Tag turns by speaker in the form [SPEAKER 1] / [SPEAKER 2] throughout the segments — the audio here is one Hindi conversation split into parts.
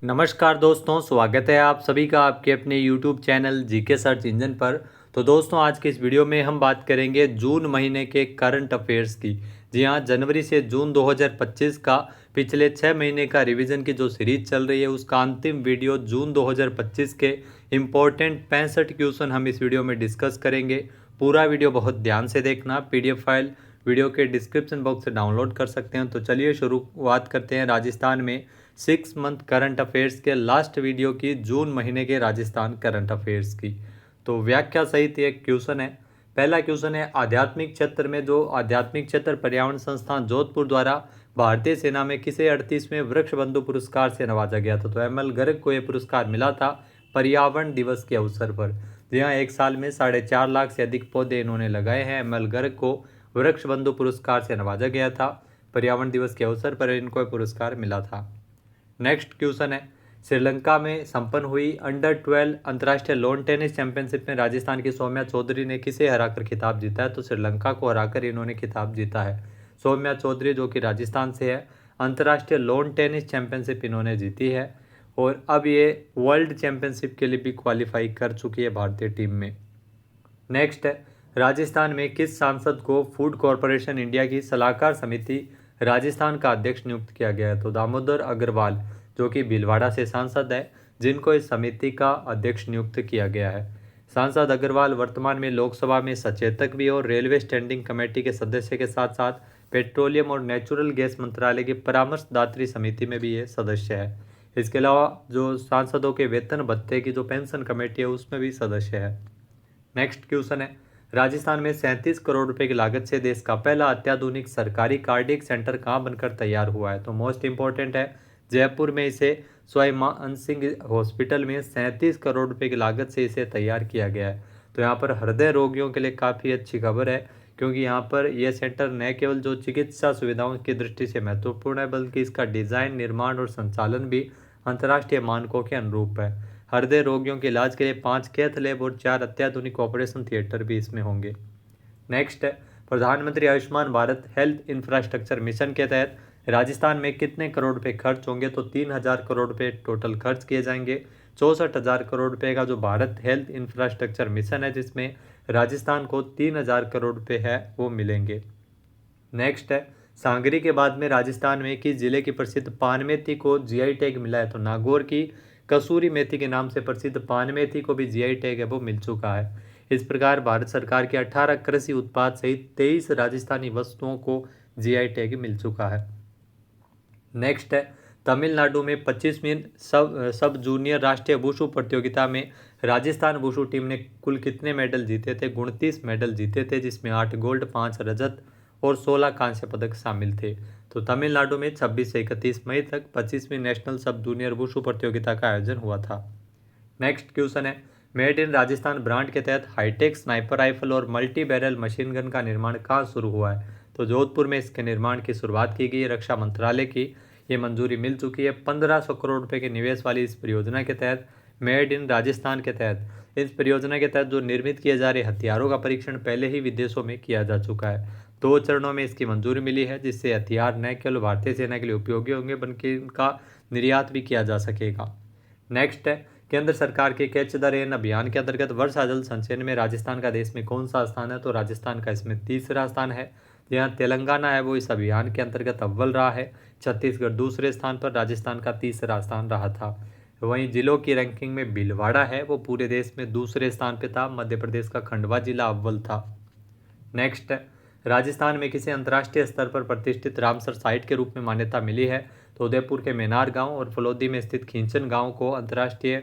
[SPEAKER 1] नमस्कार दोस्तों, स्वागत है आप सभी का आपके अपने YouTube channel GK search engine पर। तो दोस्तों, आज के इस वीडियो में हम बात करेंगे जून महीने के करंट अफेयर्स की। जी हाँ, जनवरी से जून 2025 का पिछले 6 महीने का रिवीजन की जो सीरीज चल रही है उसका अंतिम वीडियो जून 2025 के इम्पोर्टेंट 65 क्वेश्चन हम इस वीडियो में डिस्कस करेंगे। पूरा वीडियो बहुत ध्यान से देखना। PDF फाइल वीडियो के डिस्क्रिप्शन बॉक्स से डाउनलोड कर सकते हैं। तो चलिए शुरुआत करते हैं राजस्थान में 6 मंथ करंट अफेयर्स के लास्ट वीडियो की, जून महीने के राजस्थान करंट अफेयर्स की। तो व्याख्या सहित एक क्वेश्चन है। पहला क्वेश्चन है, आध्यात्मिक क्षेत्र में जो आध्यात्मिक क्षेत्र पर्यावरण संस्थान जोधपुर द्वारा भारतीय सेना में किसे 38वें वृक्ष बंधु पुरस्कार से नवाजा गया था। तो ML गर्ग को यह पुरस्कार मिला था पर्यावरण दिवस के अवसर पर। जी हाँ, एक साल में 4.5 लाख से अधिक पौधे इन्होंने लगाए हैं। ML गर्ग को वृक्ष बंधु पुरस्कार से नवाजा गया था। पर्यावरण दिवस के अवसर पर इनको यह पुरस्कार मिला था। नेक्स्ट क्वेश्चन है, श्रीलंका में संपन्न हुई अंडर-12 अंतर्राष्ट्रीय लॉन टेनिस चैंपियनशिप में राजस्थान की सौम्या चौधरी ने किसे हराकर खिताब जीता है। तो श्रीलंका को हराकर इन्होंने खिताब जीता है। सौम्या चौधरी जो कि राजस्थान से है, अंतर्राष्ट्रीय लॉन टेनिस चैंपियनशिप इन्होंने जीती है और अब ये वर्ल्ड चैंपियनशिप के लिए भी क्वालिफाई कर चुकी है भारतीय टीम में। नेक्स्ट है, राजस्थान में किस सांसद को फूड कॉरपोरेशन इंडिया की सलाहकार समिति राजस्थान का अध्यक्ष नियुक्त किया गया है। तो दामोदर अग्रवाल जो कि भीलवाड़ा से सांसद है, जिनको इस समिति का अध्यक्ष नियुक्त किया गया है। सांसद अग्रवाल वर्तमान में लोकसभा में सचेतक भी और रेलवे स्टैंडिंग कमेटी के सदस्य के साथ साथ पेट्रोलियम और नेचुरल गैस मंत्रालय की परामर्शदात्री समिति में भी ये सदस्य है। इसके अलावा जो सांसदों के वेतन भत्ते की जो पेंशन कमेटी है उसमें भी सदस्य है। नेक्स्ट क्वेश्चन है, राजस्थान में 37 करोड़ रुपए की लागत से देश का पहला अत्याधुनिक सरकारी कार्डियक सेंटर कहाँ बनकर तैयार हुआ है। तो मोस्ट इंपॉर्टेंट है, जयपुर में इसे सवाई मान सिंह हॉस्पिटल में 37 करोड़ रुपए की लागत से इसे तैयार किया गया है। तो यहाँ पर हृदय रोगियों के लिए काफ़ी अच्छी खबर है, क्योंकि यहाँ पर यह सेंटर न केवल जो चिकित्सा सुविधाओं की दृष्टि से महत्वपूर्ण है, बल्कि इसका डिज़ाइन, निर्माण और संचालन भी अंतर्राष्ट्रीय मानकों के अनुरूप है। हृदय रोगियों के इलाज के लिए 5 कैथ लैब और 4 अत्याधुनिक ऑपरेशन थिएटर भी इसमें होंगे। नेक्स्ट है, प्रधानमंत्री Ayushman Bharat health infrastructure mission के तहत राजस्थान में कितने करोड़ रुपए खर्च होंगे। तो 3000 करोड़ रुपए टोटल खर्च किए जाएंगे। 64,000 करोड़ रुपए का जो भारत हेल्थ इंफ्रास्ट्रक्चर मिशन है, जिसमें राजस्थान को 3000 करोड़ रुपए है वो मिलेंगे। नेक्स्ट है, सांगरी के बाद में राजस्थान में किस जिले की प्रसिद्ध पान मेथी को GI टैग मिला है। तो नागौर की कसूरी मेथी के नाम से प्रसिद्ध पान मेथी को भी GI टैग है वो मिल चुका है। इस प्रकार भारत सरकार के 18 कृषि उत्पाद सहित 23 राजस्थानी वस्तुओं को GI टैग मिल चुका है। नेक्स्ट है, तमिलनाडु में 25वीं सब जूनियर राष्ट्रीय वुशु प्रतियोगिता में राजस्थान वुशु टीम ने कुल कितने मेडल जीते थे। 29 मेडल जीते थे, जिसमें 8 गोल्ड, 5 रजत और 16 कांस्य पदक शामिल थे। तो तमिलनाडु में 26 से 31 मई तक 25वीं नेशनल सब जूनियर वुशु प्रतियोगिता का आयोजन हुआ था। नेक्स्ट क्वेश्चन है, मेड इन राजस्थान ब्रांड के तहत हाईटेक स्नाइपर राइफल और मल्टी बैरल मशीन गन का निर्माण कहाँ शुरू हुआ है। तो जोधपुर में इसके निर्माण की शुरुआत की गई। रक्षा मंत्रालय की ये मंजूरी मिल चुकी है। 1500 करोड़ रुपए के निवेश वाली इस परियोजना के तहत, मेड इन राजस्थान के तहत, इस परियोजना के तहत जो निर्मित किए जा रहे हथियारों का परीक्षण पहले ही विदेशों में किया जा चुका है। 2 चरणों में इसकी मंजूरी मिली है, जिससे हथियार न केवल भारतीय सेना के लिए उपयोगी होंगे बल्कि इनका निर्यात भी किया जा सकेगा। नेक्स्ट है, केंद्र सरकार के कैच द रेन अभियान के अंतर्गत वर्षा जल संचयन में राजस्थान का देश में कौन सा स्थान है। तो राजस्थान का इसमें तीसरा स्थान है। जहाँ तेलंगाना है वो इस अभियान के अंतर्गत अव्वल रहा है। छत्तीसगढ़ दूसरे स्थान पर, राजस्थान का तीसरा स्थान रहा था। वहीं जिलों की रैंकिंग में भीलवाड़ा है वो पूरे देश में दूसरे स्थान पर था। मध्य प्रदेश का खंडवा जिला अव्वल था। नेक्स्ट है, राजस्थान में किसी अंतर्राष्ट्रीय स्तर पर प्रतिष्ठित रामसर साइट के रूप में मान्यता मिली है। तो उदयपुर के मेनार गांव और फलोदी में स्थित खींचन गांव को अंतर्राष्ट्रीय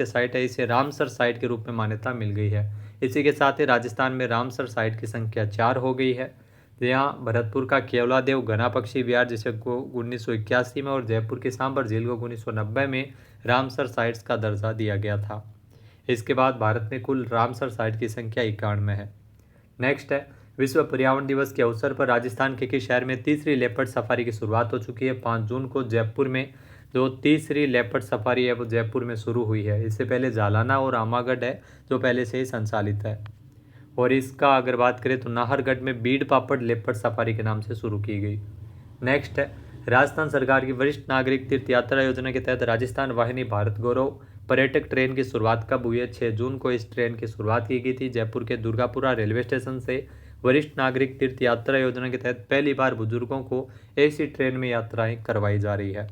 [SPEAKER 1] साइट है, इसे रामसर साइट के रूप में मान्यता मिल गई है। इसी के साथ ही राजस्थान में रामसर साइट की संख्या 4 हो गई है। यहाँ भरतपुर का केवलादेव घना पक्षी विहार, जिसे को 1981 में, और जयपुर की सांबर झील को 1990 में रामसर साइट्स का दर्जा दिया गया था। इसके बाद भारत में कुल रामसर साइट की संख्या 91 है। नेक्स्ट है, विश्व पर्यावरण दिवस के अवसर पर राजस्थान के किस शहर में तीसरी लेपर्ड सफारी की शुरुआत हो चुकी है। 5 जून को जयपुर में जो तीसरी लेपर्ड सफारी है वो जयपुर में शुरू हुई है। इससे पहले जालाना और आमागढ़ है जो पहले से ही संचालित है। और इसका अगर बात करें तो नाहरगढ़ में बीड़ पापड़ लेपर्ड सफारी के नाम से शुरू की गई। नेक्स्ट है, राजस्थान सरकार की वरिष्ठ नागरिक तीर्थ यात्रा योजना के तहत राजस्थान वाहिनी भारत गौरव पर्यटक ट्रेन की शुरुआत कब हुई है? 6 जून को इस ट्रेन की शुरुआत की गई थी। जयपुर के दुर्गापुरा रेलवे स्टेशन से वरिष्ठ नागरिक तीर्थ यात्रा योजना के तहत पहली बार बुजुर्गों को ऐसी ट्रेन में यात्राएं करवाई जा रही है।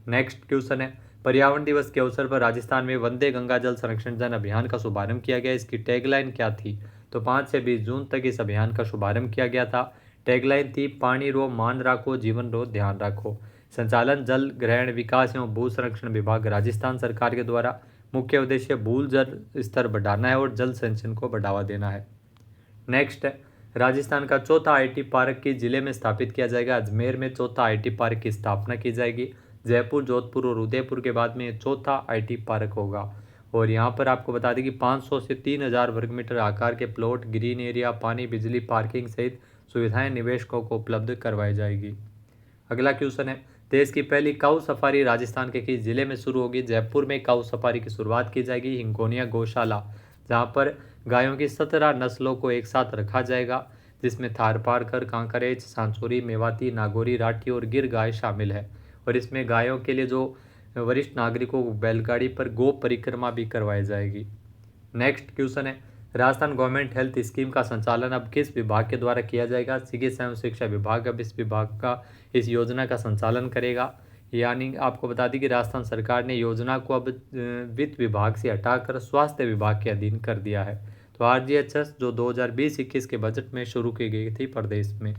[SPEAKER 1] नेक्स्ट क्वेश्चन है, पर्यावरण दिवस के अवसर पर राजस्थान में वंदे गंगा जल संरक्षण जन अभियान का शुभारंभ किया गया। इसकी टैगलाइन क्या थी? तो 5 से 20 जून तक इस अभियान का शुभारंभ किया गया था। टैगलाइन थी, पानी रो मान राखो, जीवन रो ध्यान रखो। संचालन जल ग्रहण विकास एवं भू संरक्षण विभाग राजस्थान सरकार के द्वारा। मुख्य उद्देश्य भू जल स्तर बढ़ाना है और जल संचयन को बढ़ावा देना है। नेक्स्ट है, राजस्थान का चौथा आईटी पार्क किस जिले में स्थापित किया जाएगा? अजमेर में चौथा आईटी पार्क की स्थापना की जाएगी। जयपुर, जोधपुर और उदयपुर के बाद में चौथा आईटी पार्क होगा। और यहाँ पर आपको बता दें कि 500 से 3000 वर्ग मीटर आकार के प्लॉट, ग्रीन एरिया, पानी, बिजली, पार्किंग सहित सुविधाएं निवेशकों को उपलब्ध करवाई जाएगी। अगला क्वेश्चन है, देश की पहली काऊ सफारी राजस्थान के किस जिले में शुरू होगी? जयपुर में काऊ सफारी की शुरुआत की जाएगी। हिंगोनिया गौशाला, जहाँ पर गायों की 17 नस्लों को एक साथ रखा जाएगा, जिसमें थारपारकर, कांकरेज, सांचौरी, मेवाती, नागौरी, राठी और गिर गाय शामिल है। और इसमें गायों के लिए जो वरिष्ठ नागरिकों को बैलगाड़ी पर गो परिक्रमा भी करवाई जाएगी। नेक्स्ट क्वेश्चन है, राजस्थान गवर्नमेंट हेल्थ स्कीम का संचालन अब किस विभाग के द्वारा किया जाएगा? चिकित्सा एवं शिक्षा विभाग अब इस विभाग का इस योजना का संचालन करेगा। यानी आपको बता दें कि राजस्थान सरकार ने योजना को अब वित्त विभाग से हटाकर स्वास्थ्य विभाग के अधीन कर दिया है। तो आरजीएचएस जो 2020-21 के बजट में शुरू की गई थी प्रदेश में।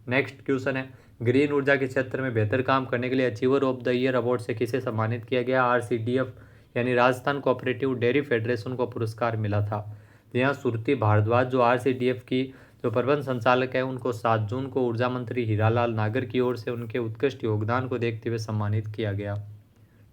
[SPEAKER 1] नेक्स्ट क्वेश्चन है, ग्रीन ऊर्जा के क्षेत्र में बेहतर काम करने के लिए achiever of the year award से किसे सम्मानित किया गया? आरसीडीएफ यानी राजस्थान कोऑपरेटिव डेयरी फेडरेशन को पुरस्कार मिला था। यहाँ सुरती भारद्वाज जो आरसीडीएफ की जो प्रबंध संचालक है, उनको 7 जून को ऊर्जा मंत्री हीरालाल नागर की ओर से उनके उत्कृष्ट योगदान को देखते हुए सम्मानित किया गया।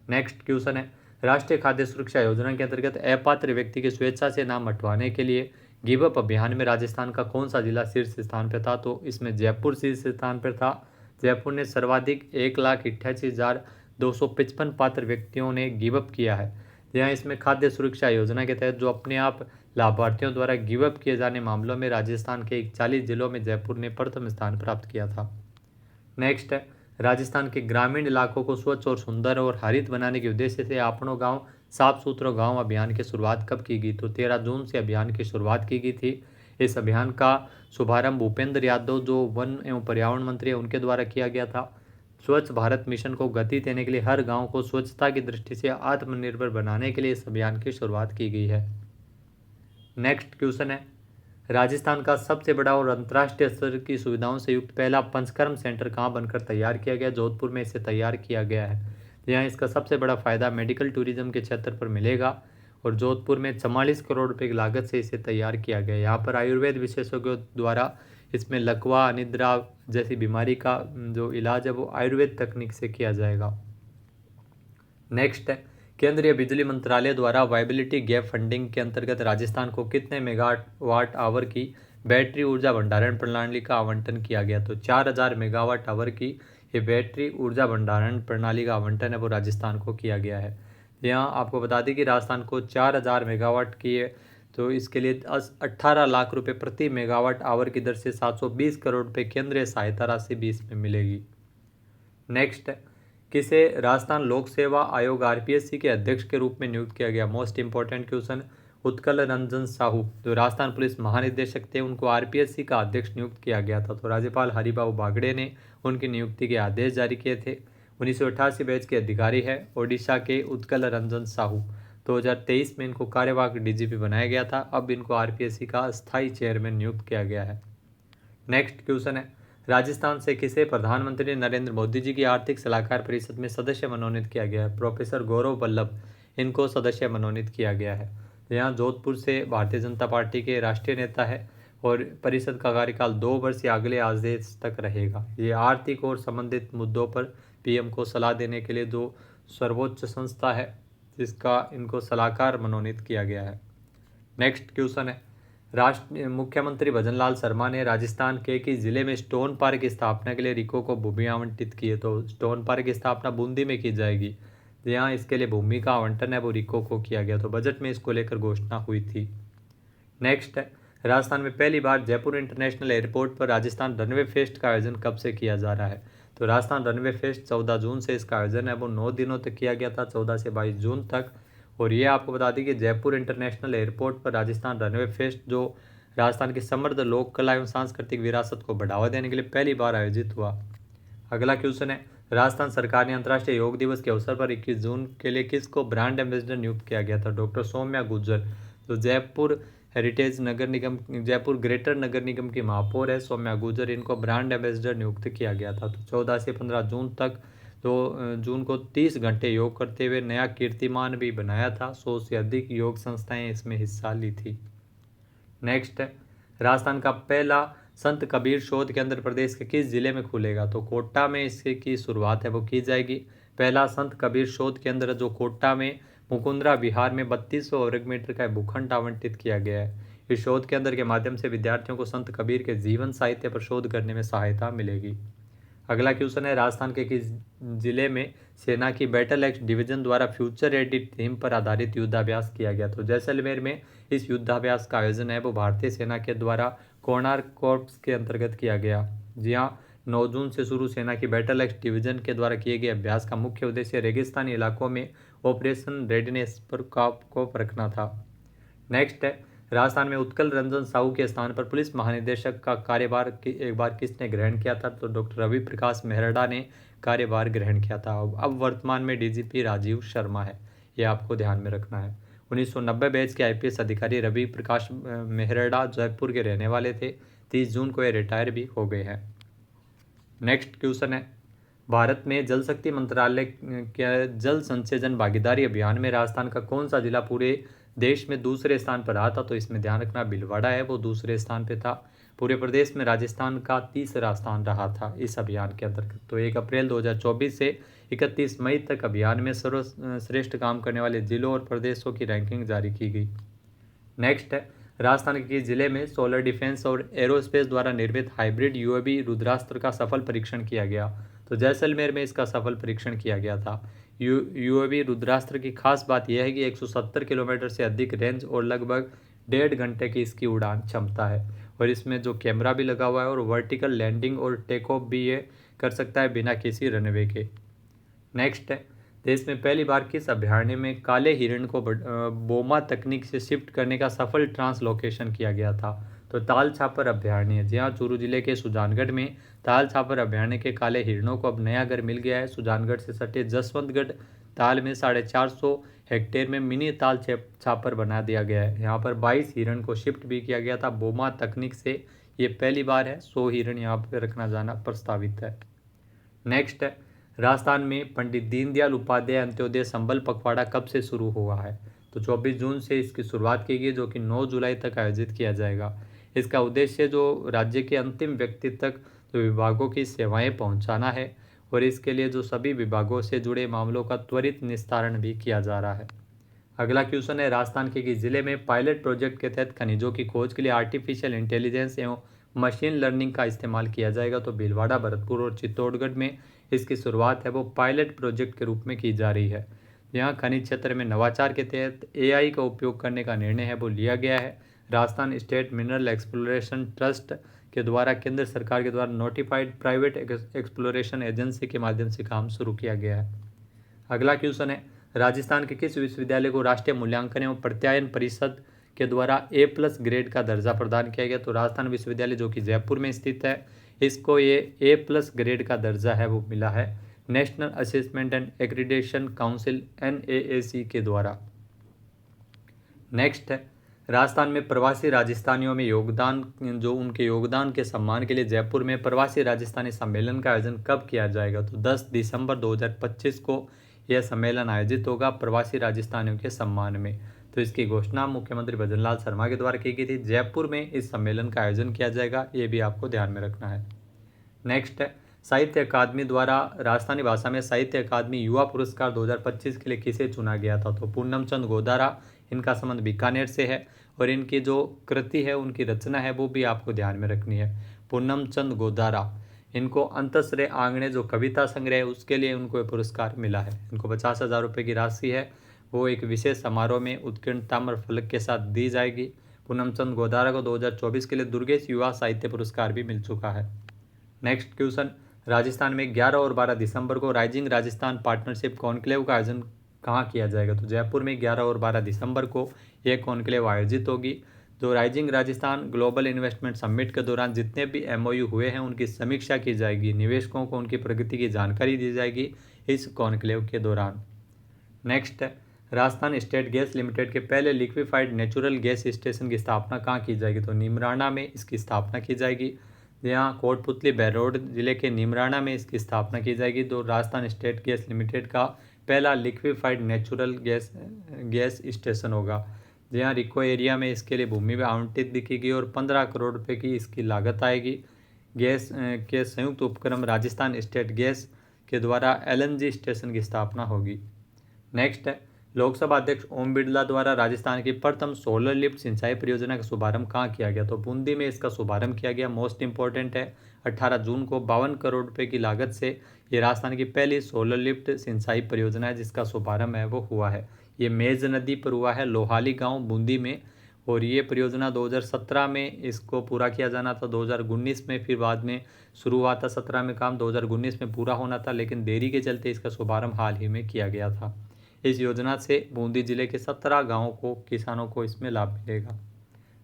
[SPEAKER 1] नेक्स्ट क्वेश्चन है, राष्ट्रीय खाद्य सुरक्षा योजना के अंतर्गत अपात्र व्यक्ति की स्वेच्छा से नाम हटवाने के लिए गिव अप अभियान में राजस्थान का कौन सा जिला शीर्ष स्थान पर था? तो इसमें जयपुर शीर्ष स्थान पर था। जयपुर ने सर्वाधिक 1,88,255 पात्र व्यक्तियों ने गिव अप किया है। यहाँ इसमें खाद्य सुरक्षा योजना के तहत जो अपने आप लाभार्थियों द्वारा गिव अप किए जाने मामलों में राजस्थान के 41 जिलों में जयपुर ने प्रथम स्थान प्राप्त किया था। नेक्स्ट है, राजस्थान के ग्रामीण इलाकों को स्वच्छ और सुंदर और हरित बनाने के उद्देश्य से आपनो गांव साफ सुथरा गांव अभियान की शुरुआत कब की गई? तो 13 जून से अभियान की शुरुआत की गई थी। इस अभियान का शुभारंभ भूपेंद्र यादव जो वन एवं पर्यावरण मंत्री है उनके द्वारा किया गया था। स्वच्छ भारत मिशन को गति देने के लिए हर गांव को स्वच्छता की दृष्टि से आत्मनिर्भर बनाने के लिए इस अभियान की शुरुआत की गई है। नेक्स्ट क्वेश्चन है, राजस्थान का सबसे बड़ा और अंतर्राष्ट्रीय स्तर की सुविधाओं से युक्त पहला पंचकर्म सेंटर कहाँ बनकर तैयार किया गया? जोधपुर में इसे तैयार किया गया है। यहाँ इसका सबसे बड़ा फायदा मेडिकल टूरिज्म के क्षेत्र पर मिलेगा और जोधपुर में 44 करोड़ रुपए की लागत से इसे तैयार किया गया। यहाँ पर आयुर्वेद विशेषज्ञों द्वारा इसमें लकवा, अनिद्रा जैसी बीमारी का जो इलाज है वो आयुर्वेद तकनीक से किया जाएगा। नेक्स्ट है, केंद्रीय बिजली मंत्रालय द्वारा वायबिलिटी गैप फंडिंग के अंतर्गत राजस्थान को कितने मेगावाट आवर की बैटरी ऊर्जा भंडारण प्रणाली का आवंटन किया गया? तो 4000 मेगावाट आवर की ये बैटरी ऊर्जा भंडारण प्रणाली का आवंटन है वो राजस्थान को किया गया है। यहाँ आपको बता दें कि राजस्थान को 4000 मेगावाट की है, तो इसके लिए 18 लाख रुपए प्रति मेगावाट आवर की दर से 720 करोड़ रुपए केंद्रीय सहायता राशि भी इसमें मिलेगी। नेक्स्ट, किसे राजस्थान लोक सेवा आयोग आरपीएससी के अध्यक्ष के रूप में नियुक्त किया गया? Most important question. Utkal Ranjan Sahu जो राजस्थान पुलिस महानिदेशक थे उनको आरपीएससी का अध्यक्ष नियुक्त किया गया था। तो राज्यपाल हरिबाबू बागड़े ने उनकी नियुक्ति के आदेश जारी किए थे। 1988 बैच के अधिकारी है ओडिशा के उत्कल रंजन साहू। 2023 में इनको कार्यवाहक डीजीपी बनाया गया था। अब इनको आरपीएससी का अस्थायी चेयरमैन नियुक्त किया गया है। नेक्स्ट क्वेश्चन है, राजस्थान से किसे प्रधानमंत्री नरेंद्र मोदी जी की आर्थिक सलाहकार परिषद में सदस्य मनोनीत किया गया है? प्रोफेसर गौरव वल्लभ इनको सदस्य मनोनीत किया गया है। यहाँ जोधपुर से भारतीय जनता पार्टी के राष्ट्रीय नेता है और परिषद का कार्यकाल 2 वर्ष या अगले आदेश तक रहेगा। ये आर्थिक और संबंधित मुद्दों पर पीएम को सलाह देने के लिए जो सर्वोच्च संस्था है जिसका इनको सलाहकार मनोनीत किया गया है। नेक्स्ट क्वेश्चन है, मुख्यमंत्री भजनलाल शर्मा ने राजस्थान के किस जिले में स्टोन पार्क की स्थापना के लिए रिको को भूमि आवंटित की है? तो स्टोन पार्क की स्थापना बूंदी में की जाएगी। यहाँ इसके लिए भूमि का आवंटन है वो रिको को किया गया। तो बजट में इसको लेकर घोषणा हुई थी। नेक्स्ट है, राजस्थान में पहली बार जयपुर इंटरनेशनल एयरपोर्ट पर राजस्थान रनवे फेस्ट का आयोजन कब से किया जा रहा है? तो राजस्थान रनवे फेस्ट 14 जून से इसका आयोजन है वो 9 दिनों तक किया गया था, 14 से 22 जून तक। और ये आपको बता दें कि जयपुर इंटरनेशनल एयरपोर्ट पर राजस्थान रनवे फेस्ट जो राजस्थान की समृद्ध लोक कला एवं सांस्कृतिक विरासत को बढ़ावा देने के लिए पहली बार आयोजित हुआ। अगला क्वेश्चन है, राजस्थान सरकार ने अंतर्राष्ट्रीय योग दिवस के अवसर पर 21 जून के लिए किसको ब्रांड एम्बेसडर नियुक्त किया गया था? डॉक्टर सौम्या गुज्जर, जो जयपुर हेरिटेज नगर निगम, जयपुर ग्रेटर नगर निगम की महापौर है सौम्या गुज्जर, इनको ब्रांड एम्बेसडर नियुक्त किया गया था। तो 14 से 15 जून तक जून को 30 घंटे योग करते हुए नया कीर्तिमान भी बनाया था। 100 से अधिक योग संस्थाएं इसमें हिस्सा ली थी। नेक्स्ट है, राजस्थान का पहला संत कबीर शोध केंद्र प्रदेश के किस जिले में खुलेगा? तो कोटा में इसके की शुरुआत है वो की जाएगी। पहला संत कबीर शोध केंद्र जो कोटा में मुकुंदरा बिहार में 3200 वर्ग मीटर का भूखंड आवंटित किया गया है। इस शोध केंद्र के माध्यम से विद्यार्थियों को संत कबीर के जीवन साहित्य पर शोध करने में सहायता मिलेगी। अगला क्वेश्चन है, राजस्थान के किस जिले में सेना की बैटल एक्स डिवीजन द्वारा फ्यूचर रेडी थीम पर आधारित युद्धाभ्यास किया गया? तो जैसलमेर में इस युद्धाभ्यास का आयोजन है वो भारतीय सेना के द्वारा कोणार्क कॉर्प्स के अंतर्गत किया गया। जी हाँ, 9 जून से शुरू सेना की बैटल एक्स डिवीजन के द्वारा किए गए अभ्यास का मुख्य उद्देश्य रेगिस्तानी इलाकों में ऑपरेशन रेडीनेस पर को रखना था। नेक्स्ट है, राजस्थान में उत्कल रंजन साहू के स्थान पर पुलिस महानिदेशक का कार्यभार एक बार किसने ग्रहण किया था? तो डॉक्टर रवि प्रकाश मेहरड़ा ने कार्यभार ग्रहण किया था। अब वर्तमान में डीजीपी राजीव शर्मा है, ये आपको ध्यान में रखना है। 1990 बैच के आईपीएस अधिकारी रवि प्रकाश मेहरड़ा जयपुर के रहने वाले थे। 30 जून को ये रिटायर भी हो गए हैं। नेक्स्ट क्वेश्चन है, भारत में जल शक्ति मंत्रालय के जल संचयन भागीदारी अभियान में राजस्थान का कौन सा जिला पूरे देश में दूसरे स्थान पर रहा था? तो इसमें ध्यान रखना भीलवाड़ा है वो दूसरे स्थान पे था। पूरे प्रदेश में राजस्थान का तीसरा स्थान रहा था इस अभियान के अंतर्गत। तो 1 अप्रैल 2024 से 31 मई तक अभियान में सर्वश्रेष्ठ काम करने वाले जिलों और प्रदेशों की रैंकिंग जारी की गई। नेक्स्ट है, राजस्थान के जिले में सोलर डिफेंस और एरोस्पेस द्वारा निर्मित हाइब्रिड यूएवी रुद्रास्त्र का सफल परीक्षण किया गया? तो जैसलमेर में इसका सफल परीक्षण किया गया था। यूएवी रुद्रास्त्र की खास बात यह है कि 170 किलोमीटर से अधिक रेंज और लगभग 1.5 घंटे की इसकी उड़ान क्षमता है। और इसमें जो कैमरा भी लगा हुआ है और वर्टिकल लैंडिंग और टेक ऑफ भी ये कर सकता है बिना किसी रनवे के। नेक्स्ट है, देश में पहली बार किस अभयारण्य में काले हिरण को बोमा तकनीक से शिफ्ट करने का सफल ट्रांसलोकेशन किया गया था? तो ताल छापर अभयारण्य, जी हाँ, चूरू जिले के सुजानगढ़ में ताल छापर अभयारण्य के काले हिरणों को अब नया घर मिल गया है। सुजानगढ़ से सटे जसवंतगढ़ ताल में 450 हेक्टेयर में मिनी ताल छापर बना दिया गया है। यहाँ पर 22 हिरण को शिफ्ट भी किया गया था बोमा तकनीक से, ये पहली बार है। 100 हिरण यहाँ पर रखना जाना प्रस्तावित है। नेक्स्ट है, राजस्थान में पंडित दीनदयाल उपाध्याय अंत्योदय संबल पखवाड़ा कब से शुरू हुआ है? तो 24 जून से इसकी शुरुआत की गई जो कि 9 जुलाई तक आयोजित किया जाएगा। इसका उद्देश्य जो राज्य के अंतिम व्यक्ति तक जो विभागों की सेवाएं पहुंचाना है और इसके लिए जो सभी विभागों से जुड़े मामलों का त्वरित निस्तारण भी किया जा रहा है। अगला क्वेश्चन है, राजस्थान के किस जिले में पायलट प्रोजेक्ट के तहत खनिजों की खोज के लिए आर्टिफिशियल इंटेलिजेंस एवं मशीन लर्निंग का इस्तेमाल किया जाएगा? तो भीलवाड़ा, भरतपुर और चित्तौड़गढ़ में इसकी शुरुआत है वो पायलट प्रोजेक्ट के रूप में की जा रही है। यहाँ खनिज क्षेत्र में नवाचार के तहत एआई का उपयोग करने का निर्णय है वो लिया गया है। Rajasthan state mineral exploration trust के द्वारा केंद्र सरकार के द्वारा नोटिफाइड प्राइवेट एक्सप्लोरेशन एजेंसी के माध्यम से काम शुरू किया गया है। अगला क्वेश्चन है, राजस्थान के किस विश्वविद्यालय को राष्ट्रीय मूल्यांकन एवं प्रत्यायन परिषद के द्वारा A+ ग्रेड का दर्जा प्रदान किया गया? तो राजस्थान विश्वविद्यालय जो कि जयपुर में स्थित है, इसको ये A+ ग्रेड का दर्जा है वो मिला है national assessment and accreditation council NAAC के द्वारा। नेक्स्ट है, राजस्थान में प्रवासी राजस्थानियों में योगदान जो उनके योगदान के सम्मान के लिए जयपुर में प्रवासी राजस्थानी सम्मेलन का आयोजन कब किया जाएगा? तो 10 दिसंबर 2025 को यह सम्मेलन आयोजित होगा प्रवासी राजस्थानियों के सम्मान में। तो इसकी घोषणा मुख्यमंत्री भजनलाल शर्मा के द्वारा की गई थी। जयपुर में इस सम्मेलन का आयोजन किया जाएगा, ये भी आपको ध्यान में रखना है। नेक्स्ट है, साहित्य अकादमी द्वारा राजस्थानी भाषा में साहित्य अकादमी युवा पुरस्कार 2025 के लिए किसे चुना गया था? तो पूनम चंद गोदारा, इनका संबंध बीकानेर से है और इनकी जो कृति है उनकी रचना है वो भी आपको ध्यान में रखनी है। पूनम चंद गोदारा, इनको अंतश्रेय आंगणे जो कविता संग्रह है उसके लिए उनको पुरस्कार मिला है। इनको 50,000 रुपये की राशि है वो एक विशेष समारोह में उत्कीर्ण ताम्र फलक के साथ दी जाएगी। पूनम चंद गोदारा को 2024 के लिए दुर्गेश युवा साहित्य पुरस्कार भी मिल चुका है। नेक्स्ट क्वेश्चन, राजस्थान में 11 और 12 दिसंबर को राइजिंग राजस्थान पार्टनरशिप कॉन्क्लेव का आयोजन कहाँ किया जाएगा? तो जयपुर में 11 और 12 दिसंबर को यह कॉन्क्लेव आयोजित होगी। जो rising Rajasthan global investment summit के दौरान जितने भी एमओयू हुए हैं उनकी समीक्षा की जाएगी, निवेशकों को उनकी प्रगति की जानकारी दी जाएगी इस कॉन्क्लेव के दौरान। नेक्स्ट है, राजस्थान स्टेट गैस लिमिटेड के पहले लिक्विफाइड नेचुरल गैस स्टेशन की स्थापना कहाँ की जाएगी? तो नीमराणा में इसकी स्थापना की जाएगी। यहाँ कोटपुतली बहरोड जिले के नीमराणा में इसकी स्थापना की जाएगी। तो राजस्थान स्टेट गैस लिमिटेड का पहला लिक्विफाइड नेचुरल गैस स्टेशन होगा। जहाँ रिको एरिया में इसके लिए भूमि भी आवंटित दिखेगी और 15 करोड़ रुपए की इसकी लागत आएगी। गैस के संयुक्त उपक्रम राजस्थान स्टेट गैस के द्वारा एलएनजी स्टेशन की स्थापना होगी। नेक्स्ट है, लोकसभा अध्यक्ष ओम बिरला द्वारा राजस्थान की प्रथम सोलर लिफ्ट सिंचाई परियोजना का शुभारंभ कहाँ किया गया? तो बूंदी में इसका शुभारंभ किया गया। मोस्ट इंपॉर्टेंट है, 18 जून को 52 करोड़ रुपए की लागत से ये राजस्थान की पहली सोलर लिफ्ट सिंचाई परियोजना है जिसका शुभारंभ है वो हुआ है। ये मेज नदी पर हुआ है, लोहाली गांव बूंदी में। और ये परियोजना 2017 में इसको पूरा किया जाना था, 2019 में फिर बाद में शुरू हुआ था। 17 में काम 2019 में पूरा होना था, लेकिन देरी के चलते इसका शुभारंभ हाल ही में किया गया था। इस योजना से बूंदी जिले के 17 गाँवों को किसानों को इसमें लाभ मिलेगा।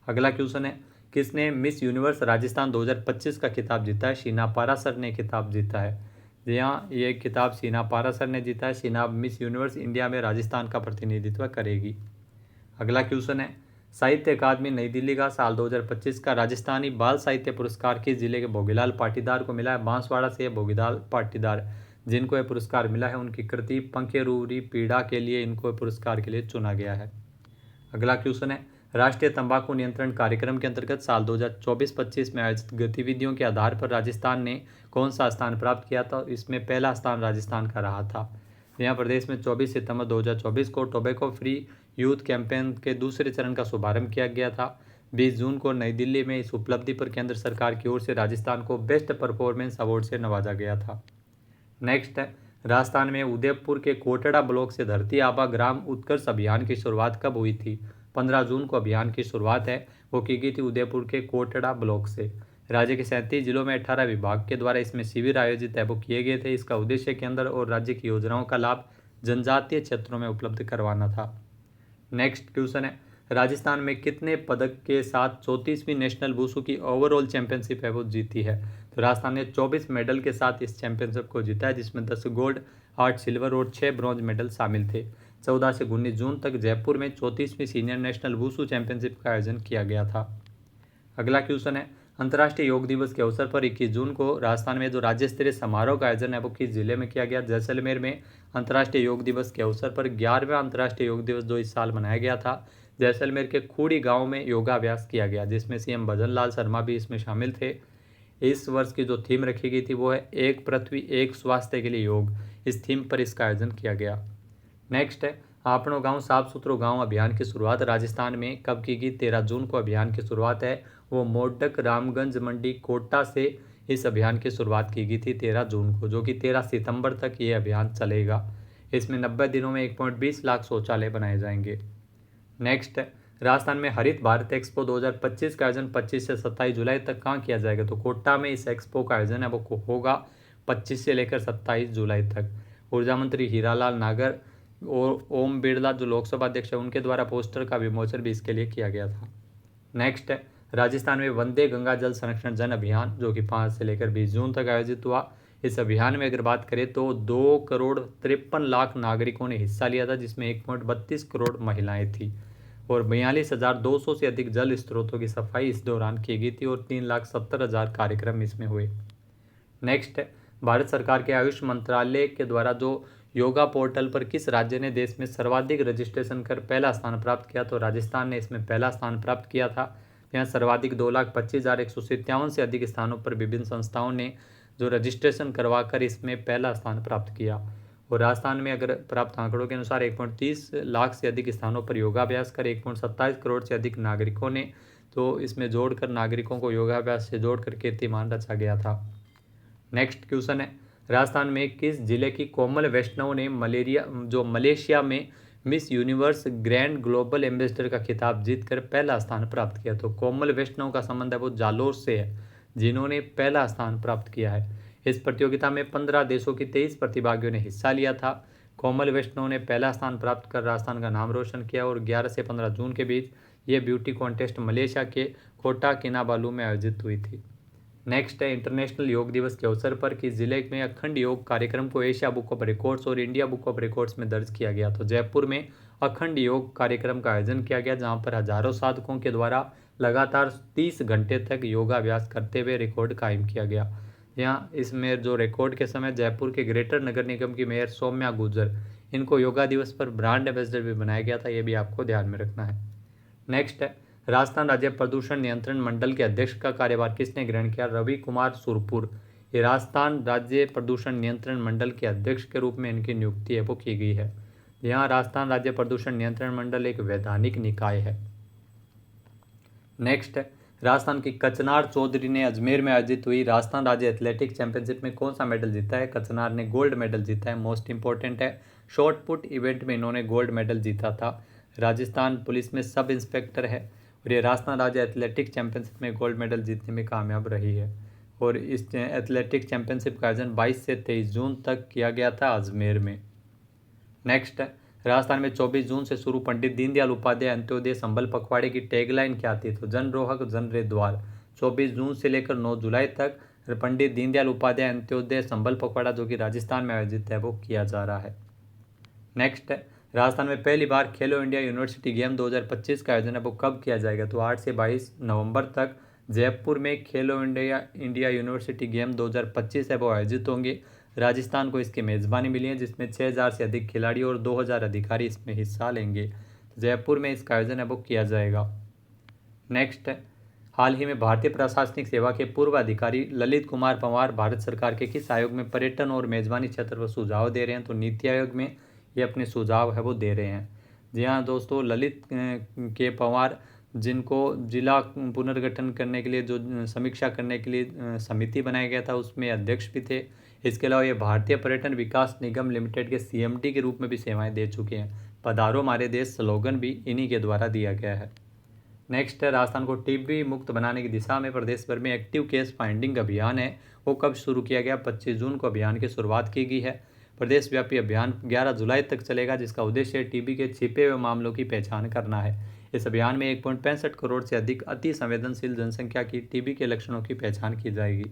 [SPEAKER 1] अगला क्वेश्चन है, किसने मिस यूनिवर्स राजस्थान 2025 का खिताब जीता है? शीना पारासर ने खिताब जीता है। जी हाँ, ये खिताब शीना पारासर ने जीता है। शीना मिस यूनिवर्स इंडिया में राजस्थान का प्रतिनिधित्व करेगी। अगला क्वेश्चन है, साहित्य अकादमी नई दिल्ली का साल 2025 का राजस्थानी बाल साहित्य पुरस्कार किस जिले के भोगीलाल पाटीदार को मिला है? बांसवाड़ा से भोगीलाल पाटीदार जिनको यह पुरस्कार मिला है उनकी कृति पंखेरूरी पीड़ा के लिए इनको पुरस्कार के लिए चुना गया है। अगला क्वेश्चन है, राष्ट्रीय तंबाकू नियंत्रण कार्यक्रम के अंतर्गत साल 2024-25 में आयोजित गतिविधियों के आधार पर राजस्थान ने कौन सा स्थान प्राप्त किया था? इसमें पहला स्थान राजस्थान का रहा था। यहाँ प्रदेश में 24 सितंबर 2024 को टोबैको फ्री यूथ कैंपेन के दूसरे चरण का शुभारंभ किया गया था। 20 जून को नई दिल्ली में इस उपलब्धि पर केंद्र सरकार की ओर से राजस्थान को बेस्ट परफॉर्मेंस अवार्ड से नवाजा गया था। नेक्स्ट है, राजस्थान में उदयपुर के कोटड़ा ब्लॉक से धरती आबा ग्राम उत्कर्ष अभियान की शुरुआत कब हुई थी? 15 जून को अभियान की शुरुआत है वो की गई थी उदयपुर के कोटड़ा ब्लॉक से। राज्य के 37 जिलों में 18 विभाग के द्वारा इसमें शिविर आयोजित है वो किए गए थे। इसका उद्देश्य केंद्र और राज्य की योजनाओं का लाभ जनजातीय क्षेत्रों में उपलब्ध करवाना था। नेक्स्ट क्वेश्चन है, राजस्थान में कितने पदक के साथ 34वीं नेशनल वुशु की ओवरऑल चैंपियनशिप है वो जीती है? तो राजस्थान ने 24 मेडल के साथ इस चैंपियनशिप को जीता है जिसमें 10 गोल्ड, 8 सिल्वर और 6 ब्रॉन्ज मेडल शामिल थे। 14 से 19 जून तक जयपुर में 34वीं सीनियर नेशनल वुशु चैंपियनशिप का आयोजन किया गया था। अगला क्वेश्चन है, अंतर्राष्ट्रीय योग दिवस के अवसर पर 21 जून को राजस्थान में जो राज्य स्तरीय समारोह का आयोजन है वो किस जिले में किया गया? जैसलमेर में अंतर्राष्ट्रीय योग दिवस के अवसर पर 11वां अंतर्राष्ट्रीय योग दिवस जो इस साल मनाया गया था जैसलमेर के खूड़ी गांव में योगाभ्यास किया गया जिसमें सीएम भजन लाल शर्मा भी इसमें शामिल थे। इस वर्ष की जो थीम रखी गई थी वो है एक पृथ्वी एक स्वास्थ्य के लिए योग। इस थीम पर इसका आयोजन किया गया। नेक्स्ट है, आपनो गांव साफ सुथरो गांव अभियान की शुरुआत राजस्थान में कब की गई? 13 जून को अभियान की शुरुआत है वो मोडक रामगंज मंडी कोटा से इस अभियान की शुरुआत की गई थी 13 जून को, जो कि 13 सितंबर तक ये अभियान चलेगा। इसमें 90 दिनों में 1.20 लाख शौचालय बनाए जाएंगे। नेक्स्ट है, राजस्थान में हरित भारत एक्सपो 2025 का आयोजन 25 से 27 जुलाई तक कहाँ किया जाएगा? तो कोटा में इस एक्सपो का आयोजन है वो होगा 25 से लेकर 27 जुलाई तक। ऊर्जा मंत्री हीरालाल नागर और ओम बिरला जो लोकसभा अध्यक्ष है उनके द्वारा पोस्टर का विमोचन भी इसके लिए किया गया था। नेक्स्ट है, राजस्थान में वंदे गंगा जल संरक्षण जन अभियान जो कि 5 से लेकर 20 जून तक आयोजित हुआ। इस अभियान में अगर बात करें तो 2,53,00,000 नागरिकों ने हिस्सा लिया था जिसमें 1.32 करोड़ महिलाएं थी और 42,200 से अधिक जल स्रोतों की सफाई इस दौरान की गई थी और 3,70,000 कार्यक्रम इसमें हुए। नेक्स्ट है, भारत सरकार के आयुष मंत्रालय के द्वारा जो योगा पोर्टल पर किस राज्य ने देश में सर्वाधिक रजिस्ट्रेशन कर पहला स्थान प्राप्त किया? तो राजस्थान ने इसमें पहला स्थान प्राप्त किया था। यहाँ सर्वाधिक 2,25,157 से अधिक स्थानों पर विभिन्न संस्थाओं ने जो रजिस्ट्रेशन करवाकर इसमें पहला स्थान प्राप्त किया। और राजस्थान में अगर प्राप्त आंकड़ों के अनुसार 1.30 लाख से अधिक स्थानों पर योगाभ्यास कर 1.27 करोड़ से अधिक नागरिकों ने तो इसमें जोड़कर नागरिकों को योगाभ्यास से जोड़कर कीर्तिमान रचा गया था। नेक्स्ट क्वेश्चन है, राजस्थान में किस जिले की कोमल वैष्णव ने मलेशिया में miss universe grand global ambassador का खिताब जीतकर पहला स्थान प्राप्त किया? तो कोमल वैष्णव का संबंध है वो जालोर से है जिन्होंने पहला स्थान प्राप्त किया है। इस प्रतियोगिता में 15 देशों की 23 प्रतिभागियों ने हिस्सा लिया था। कोमल वैष्णव ने पहला स्थान प्राप्त कर राजस्थान का नाम रोशन किया और 11 से 15 जून के बीच ये ब्यूटी कॉन्टेस्ट मलेशिया के कोटा किनाबालू में आयोजित हुई थी। नेक्स्ट है इंटरनेशनल योग दिवस के अवसर पर किस जिले में अखंड योग कार्यक्रम को एशिया बुक ऑफ रिकॉर्ड्स और इंडिया बुक ऑफ रिकॉर्ड्स में दर्ज किया गया। तो जयपुर में अखंड योग कार्यक्रम का आयोजन किया गया, जहां पर हजारों साधकों के द्वारा लगातार 30 घंटे तक योगाभ्यास करते हुए रिकॉर्ड कायम किया गया। यहाँ इसमें जो रिकॉर्ड के समय जयपुर के ग्रेटर नगर निगम की मेयर सौम्या गुर्जर, इनको योगा दिवस पर ब्रांड एम्बेसडर भी बनाया गया था, ये भी आपको ध्यान में रखना है। नेक्स्ट है राजस्थान राज्य प्रदूषण नियंत्रण मंडल के अध्यक्ष का कार्यभार किसने ग्रहण किया? रवि कुमार सुरपुर, ये राजस्थान राज्य प्रदूषण नियंत्रण मंडल के अध्यक्ष के रूप में इनकी नियुक्ति है वो की गई है। यहाँ राजस्थान राज्य प्रदूषण नियंत्रण मंडल एक वैधानिक निकाय है। नेक्स्ट है राजस्थान की कचनार चौधरी ने अजमेर में आयोजित हुई राजस्थान राज्य एथलेटिक चैंपियनशिप में कौन सा मेडल जीता है? कचनार ने गोल्ड मेडल जीता है। मोस्ट इंपॉर्टेंट है, शॉर्ट पुट इवेंट में इन्होंने गोल्ड मेडल जीता था। राजस्थान पुलिस में सब इंस्पेक्टर है और ये राजस्थान राज्य एथलेटिक चैंपियनशिप में गोल्ड मेडल जीतने में कामयाब रही है। और इस एथलेटिक चैंपियनशिप का आयोजन 22 से 23 जून तक किया गया था अजमेर में। नेक्स्ट है राजस्थान में 24 जून से शुरू पंडित दीनदयाल उपाध्याय अंत्योदय संबल पखवाड़े की टैगलाइन क्या थी? तो जन रोहक जन रे द्वार। 24 जून से लेकर 9 जुलाई तक पंडित दीनदयाल उपाध्याय अंत्योदय संबल पखवाड़ा जो कि राजस्थान में आयोजित है वो किया जा रहा है। नेक्स्ट है राजस्थान में पहली बार खेलो इंडिया यूनिवर्सिटी गेम 2025 का आयोजन है वो कब किया जाएगा? तो 8 से 22 नवंबर तक जयपुर में खेलो इंडिया यूनिवर्सिटी गेम 2025 है वो आयोजित होंगे। राजस्थान को इसकी मेज़बानी मिली है, जिसमें 6000 से अधिक खिलाड़ी और 2000 अधिकारी इसमें हिस्सा लेंगे। जयपुर में इसका आयोजन है वो किया जाएगा। नेक्स्ट है हाल ही में भारतीय प्रशासनिक सेवा के पूर्व अधिकारी ललित कुमार पंवार भारत सरकार के किस आयोग में पर्यटन और मेज़बानी क्षेत्र पर सुझाव दे रहे हैं? तो नीति आयोग में ये अपने सुझाव है वो दे रहे हैं। जी हाँ दोस्तों, ललित के पंवार जिनको जिला पुनर्गठन करने के लिए जो समीक्षा करने के लिए समिति बनाया गया था उसमें अध्यक्ष भी थे। इसके अलावा ये भारतीय पर्यटन विकास निगम लिमिटेड के सीएमडी के रूप में भी सेवाएं दे चुके हैं। पधारो हमारे देश स्लोगन भी इन्हीं के द्वारा दिया गया है। नेक्स्ट है राजस्थान को टीबी मुक्त बनाने की दिशा में प्रदेश भर में एक्टिव केस फाइंडिंग अभियान है वो कब शुरू किया गया? 25 जून को अभियान की शुरुआत की गई है। प्रदेश व्यापी अभियान 11 जुलाई तक चलेगा, जिसका उद्देश्य टीबी के छिपे हुए मामलों की पहचान करना है। इस अभियान में 1.65 करोड़ से अधिक अति संवेदनशील जनसंख्या की टीबी के लक्षणों की पहचान की जाएगी।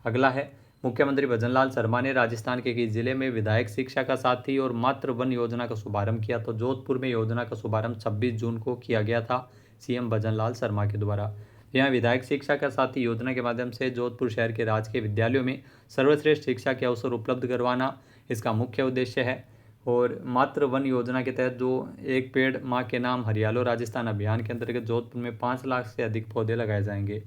[SPEAKER 1] अगला है मुख्यमंत्री भजनलाल शर्मा ने राजस्थान के किस जिले में विधायक शिक्षा का साथी और मातृ वन योजना का शुभारंभ किया? तो जोधपुर में योजना का शुभारंभ 26 जून को किया गया था सीएम भजनलाल शर्मा के द्वारा। यहाँ विधायक शिक्षा का साथी योजना के माध्यम से जोधपुर शहर के राजकीय विद्यालयों में सर्वश्रेष्ठ शिक्षा के अवसर उपलब्ध करवाना इसका मुख्य उद्देश्य है। और मातृ वन योजना के तहत जो एक पेड़ माँ के नाम हरियालो राजस्थान अभियान के अंतर्गत जोधपुर में 5 लाख से अधिक पौधे लगाए जाएंगे।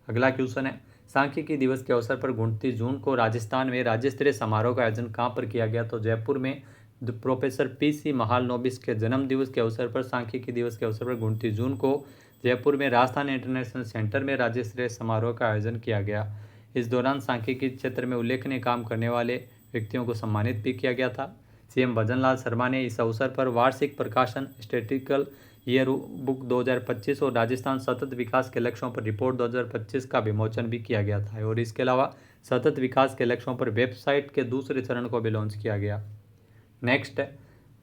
[SPEAKER 1] अगला क्वेश्चन है सांख्यिकी दिवस के अवसर पर 29 जून को राजस्थान में राज्य स्तरीय समारोह का आयोजन कहाँ पर किया गया? तो जयपुर में प्रोफेसर पीसी महालनोबिस के जन्म दिवस के अवसर पर सांख्यिकी दिवस के अवसर पर 29 जून को जयपुर में राजस्थान इंटरनेशनल सेंटर में राज्य स्तरीय समारोह का आयोजन किया गया। इस दौरान सांख्यिकी क्षेत्र में उल्लेखनीय काम करने वाले व्यक्तियों को सम्मानित भी किया गया था। सीएम भजनलाल शर्मा ने इस अवसर पर वार्षिक प्रकाशन स्टैटिस्टिकल ईयर बुक 2025 और राजस्थान सतत विकास के लक्ष्यों पर रिपोर्ट 2025 का विमोचन भी किया गया था। और इसके अलावा सतत विकास के लक्ष्यों पर वेबसाइट के दूसरे चरण को भी लॉन्च किया गया। नेक्स्ट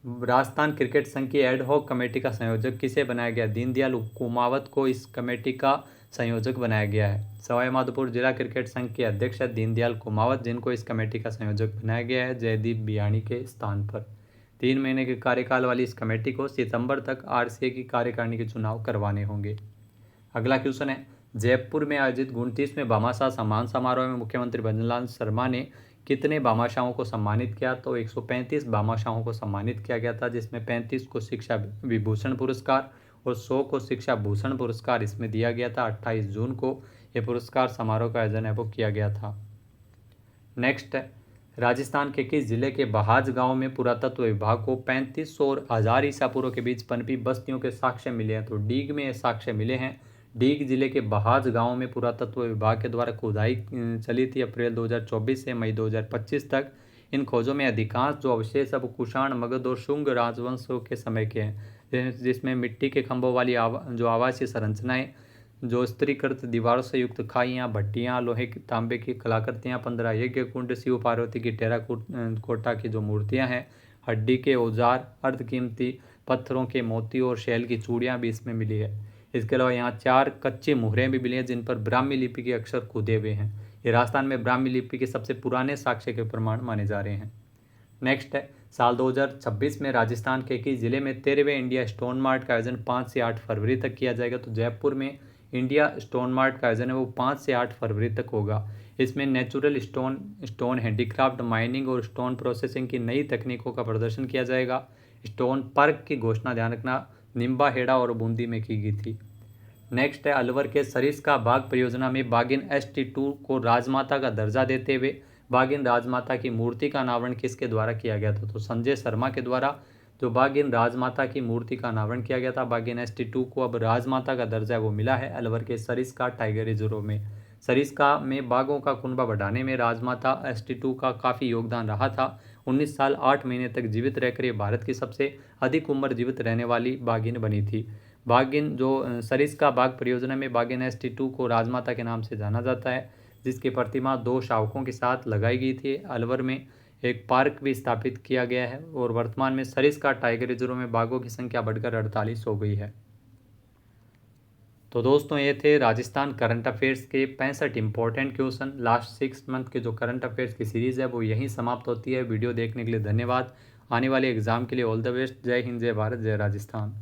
[SPEAKER 1] राजस्थान क्रिकेट संघ की एडहॉक कमेटी का संयोजक किसे बनाया गया? दीनदयाल कुमावत को इस कमेटी का संयोजक बनाया गया है। सवाईमाधोपुर जिला क्रिकेट संघ के अध्यक्ष है दीनदयाल कुमावत, जिनको इस कमेटी का संयोजक बनाया गया है जयदीप बियाणी के स्थान पर। 3 महीने के कार्यकाल वाली इस कमेटी को सितंबर तक आरसीए की कार्यकारिणी के चुनाव करवाने होंगे। अगला क्वेश्चन है जयपुर में आयोजित 29वें भामाशाह सम्मान समारोह में मुख्यमंत्री भजनलाल शर्मा ने कितने भामाशाहों को सम्मानित किया? तो 135 भामाशाहों को सम्मानित किया गया था, जिसमें 35 को शिक्षा विभूषण पुरस्कार और 100 को शिक्षा भूषण पुरस्कार इसमें दिया गया था। 28 जून को यह पुरस्कार समारोह का आयोजन है वो किया गया था। नेक्स्ट है राजस्थान के किस जिले के बहाज गांव में पुरातत्व विभाग को 3500 और 1000 ईसा पूर्व के बीच पनपी बस्तियों के साक्ष्य मिले हैं? तो डीग में ये साक्ष्य मिले हैं। डीग जिले के बहाज गांव में पुरातत्व विभाग के द्वारा खुदाई चली थी अप्रैल 2024 से मई 2025 तक। इन खोजों में अधिकांश जो अवशेष अब कुषाण, मगध और शुंग राजवंशों के समय के हैं, जिसमें मिट्टी के खंभों वाली जो आवासीय संरचनाएं जो स्त्रीकृत दीवारों से युक्त खाइयाँ, भट्टियाँ, लोहे की तांबे की कलाकृतियाँ, 15 यज्ञ कुंड, शिव पार्वती की कोटा की जो मूर्तियाँ हैं, हड्डी के औजार, अर्धकीमती पत्थरों के मोती और शैल की चूड़ियाँ भी इसमें मिली है। इसके अलावा यहाँ 4 कच्ची मुहरें भी मिली हैं जिन पर ब्राह्मी लिपि के अक्षर खुदे हुए हैं। ये राजस्थान में ब्राह्मी लिपि के सबसे पुराने साक्ष्य के प्रमाण माने जा रहे हैं। नेक्स्ट है, साल 2026 में राजस्थान के किस जिले में 13वें इंडिया स्टोन मार्ट का आयोजन 5 से 8 फरवरी तक किया जाएगा। तो जयपुर में इंडिया स्टोन मार्ट का आयोजन है वो 5 से 8 फरवरी तक होगा। इसमें नेचुरल स्टोन हैंडीक्राफ्ट, माइनिंग और स्टोन प्रोसेसिंग की नई तकनीकों का प्रदर्शन किया जाएगा। स्टोन पार्क की घोषणा, ध्यान रखना, निम्बा हेड़ा और बूंदी में की गई थी। नेक्स्ट है, अलवर के सरिस्का बाग परियोजना में बागिन ST2 को राजमाता का दर्जा देते हुए बागिन राजमाता की मूर्ति का अनावरण किसके द्वारा किया गया था। तो संजय शर्मा के द्वारा जो बागिन राजमाता की मूर्ति का अनावरण किया गया था। बागिन ST2 को अब राजमाता का दर्जा वो मिला है अलवर के सरिस्का टाइगर रिजर्व में। सरिस्का में बाघों का कुनबा बढ़ाने में राजमाता ST2 का काफ़ी योगदान रहा था। 19 साल 8 महीने तक जीवित रहकर ये भारत की सबसे अधिक उम्र जीवित रहने वाली बाघिन बनी थी। बाघिन जो सरिस्का बाघ परियोजना में बाघिन ST2 को राजमाता के नाम से जाना जाता है, जिसकी प्रतिमा 2 शावकों के साथ लगाई गई थी। अलवर में एक पार्क भी स्थापित किया गया है और वर्तमान में सरिस्का टाइगर रिजर्व में बाघों की संख्या बढ़कर 48 हो गई है। तो दोस्तों, ये थे राजस्थान करंट अफेयर्स के 65 इंपॉर्टेंट क्वेश्चन। लास्ट 6 मंथ के जो करंट अफेयर्स की सीरीज़ है वो यहीं समाप्त होती है। वीडियो देखने के लिए धन्यवाद। आने वाले एग्जाम के लिए ऑल द बेस्ट। जय हिंद, जय भारत, जय राजस्थान।